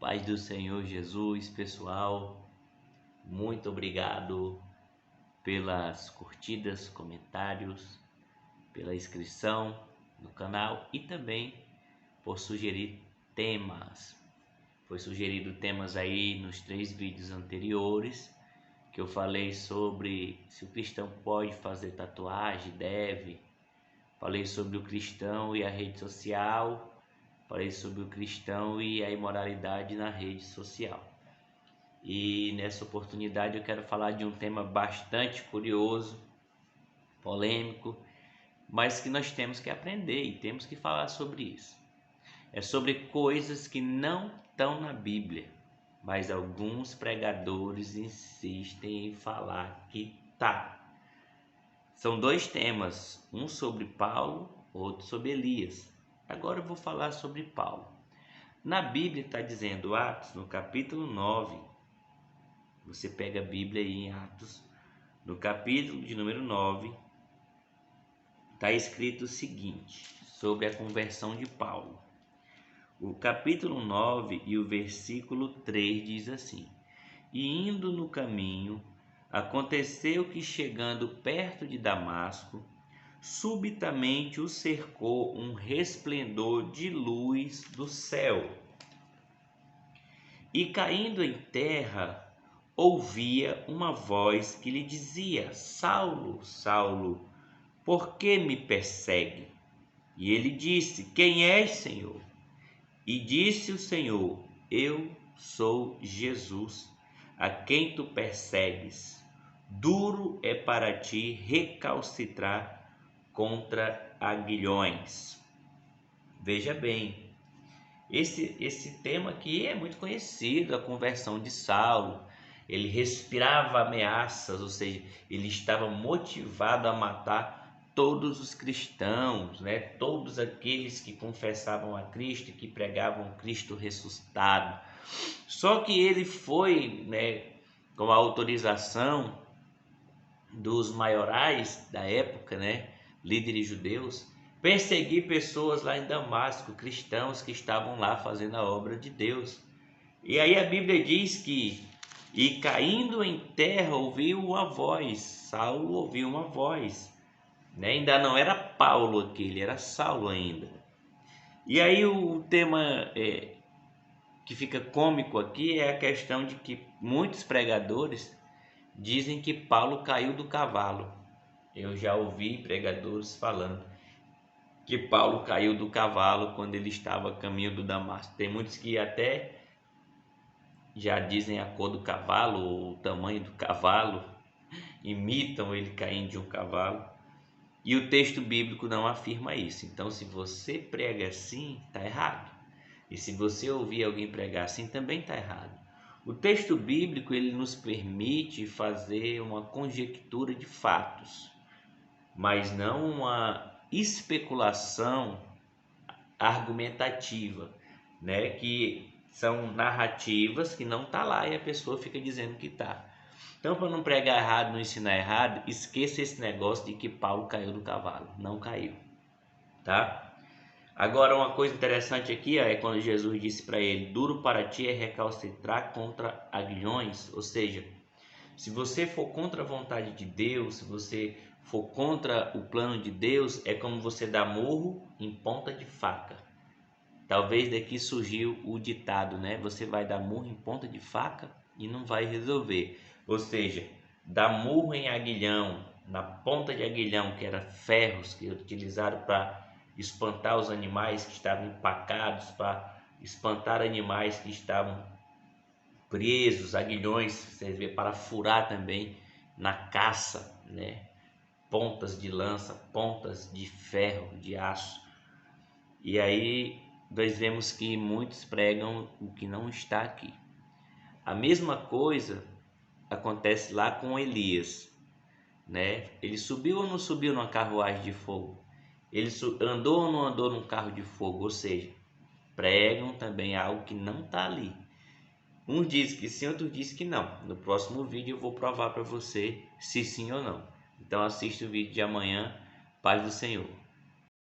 Paz do Senhor Jesus, pessoal. Muito obrigado pelas curtidas, comentários, pela inscrição no canal e também por sugerir temas. Foi sugerido temas aí nos 3 vídeos anteriores que eu falei sobre se o cristão pode fazer tatuagem, deve. Falei sobre o cristão e a rede social. Falei sobre o cristão e a imoralidade na rede social. E nessa oportunidade eu quero falar de um tema bastante curioso, polêmico, mas que nós temos que aprender e temos que falar sobre isso. É sobre coisas que não estão na Bíblia, mas alguns pregadores insistem em falar que tá. São 2 temas, um sobre Paulo, outro sobre Elias. Agora eu vou falar sobre Paulo. Na Bíblia está dizendo, Atos, no capítulo 9, você pega a Bíblia aí em Atos, no capítulo de número 9, está escrito o seguinte, sobre a conversão de Paulo. O capítulo 9 e o versículo 3 diz assim: E indo no caminho, aconteceu que chegando perto de Damasco, subitamente o cercou um resplendor de luz do céu. E caindo em terra, ouvia uma voz que lhe dizia: Saulo, Saulo, por que me persegue? E ele disse: Quem és, Senhor? E disse o Senhor: Eu sou Jesus, a quem tu persegues. Duro é para ti recalcitrar contra aguilhões. Veja bem, esse tema aqui é muito conhecido, a conversão de Saulo. Ele respirava ameaças, ou seja, ele estava motivado a matar todos os cristãos, né? Todos aqueles que confessavam a Cristo e que pregavam Cristo ressuscitado. Só que ele foi, né, com a autorização dos maiorais da época, né, líderes judeus, perseguir pessoas lá em Damasco, cristãos que estavam lá fazendo a obra de Deus. E aí a Bíblia diz que, e caindo em terra, ouviu uma voz. Saulo ouviu uma voz, né? Ainda não era Paulo aquele, era Saulo ainda. E aí o tema que fica cômico aqui é a questão de que muitos pregadores dizem que Paulo caiu do cavalo. Eu já ouvi pregadores falando que Paulo caiu do cavalo quando ele estava a caminho do Damasco. Tem muitos que até já dizem a cor do cavalo, o tamanho do cavalo, imitam ele caindo de um cavalo. E o texto bíblico não afirma isso. Então, se você prega assim, está errado. E se você ouvir alguém pregar assim, também está errado. O texto bíblico ele nos permite fazer uma conjectura de fatos, mas não uma especulação argumentativa, né? Que são narrativas que não está lá e a pessoa fica dizendo que está. Então, para não pregar errado, não ensinar errado, esqueça esse negócio de que Paulo caiu do cavalo. Não caiu, tá? Agora, uma coisa interessante aqui é quando Jesus disse para ele: duro para ti é recalcitrar contra aguilhões. Ou seja, se você for contra a vontade de Deus, se você for contra o plano de Deus, é como você dar murro em ponta de faca. Talvez daqui surgiu o ditado, né? Você vai dar murro em ponta de faca e não vai resolver. Ou seja, dar murro em aguilhão, na ponta de aguilhão, que era ferros que utilizaram para espantar os animais que estavam empacados, para espantar animais que estavam presos, aguilhões, servia para furar também na caça, né? Pontas de lança, pontas de ferro, de aço. E aí nós vemos que muitos pregam o que não está aqui. A mesma coisa acontece lá com Elias, né? Ele subiu ou não subiu numa carruagem de fogo? Ele andou ou não andou num carro de fogo? Ou seja, pregam também algo que não está ali. Um diz que sim, outro diz que não. No próximo vídeo eu vou provar para você se sim ou não. Então assista o vídeo de amanhã. Paz do Senhor.